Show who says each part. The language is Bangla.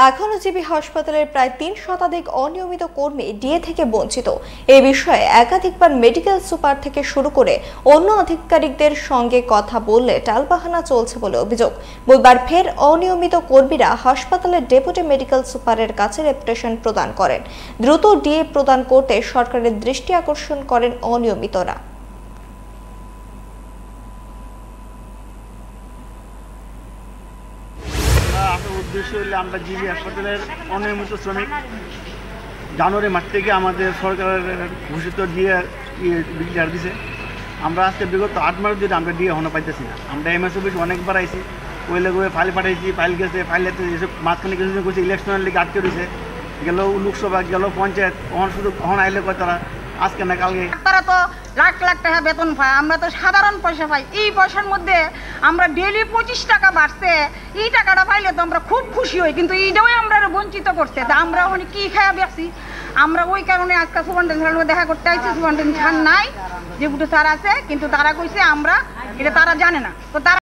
Speaker 1: এখনো জিবি হাসপাতালের প্রায় ৩ শতাধিক অনিয়মিত কর্মী ডিএ থেকে বঞ্চিত। এই বিষয়ে একাধিকবার মেডিকেল সুপার থেকে শুরু করে অন্য আধিকারিকদের সঙ্গে কথা বললে টালবাহানা চলছে বলে অভিযোগ। বুধবার ফের অনিয়মিত কর্মীরা হাসপাতালের ডেপুটি মেডিকেল সুপারের কাছে রেপুটেশন প্রদান করেন। দ্রুত ডিএ প্রদান করতে সরকারের দৃষ্টি আকর্ষণ করেন অনিয়মিতরা।
Speaker 2: উদ্দেশ্য হলে আমরা জিবি হাসপাতালের অনিয়মিত শ্রমিক জানুয়ারি মাস থেকে আমাদের সরকারের ঘোষিত ডিএ ডিক্লেয়ার দিছে। আমরা আজকে বিগত 8 মাস ধরে আমরা ডিএ হনো পাইতেছি না। আমরা এমএস অফিস অনেকবার আইছি, ওই লেগে ফাইল পাঠাইছি, ফাইল গেছে, ফাইল এসব মাঝখানে কিছু করছে, ইলেকশনের লিগে আটকে রয়েছে, গেল লোকসভা, গেল পঞ্চায়েত, শুধু আইলে কয় তারা আজকে না কালকে।
Speaker 3: তারা তো লাখ লাখ টাকা বেতন পায়, আমরা তো সাধারণ পয়সা পাই। এই পয়সার মধ্যে আমরা ডেইলি 25 টাকা বাড়ছে, এই টাকাটা পাইলে তো আমরা খুব খুশি হই, কিন্তু এইটাও আমরা বঞ্চিত করছে। তা আমরা ওখানে কি খাওয়া বেশি, আমরা ওই কারণে আজকে সুপারিনটেন্ডেন্টের দেখা করতে আইছি। সুপারিনটেন্ডেন্ট নাই, ডেপুটি স্যার আছে, কিন্তু তারা কইছে আমরা এটা তারা জানে না। তো তারা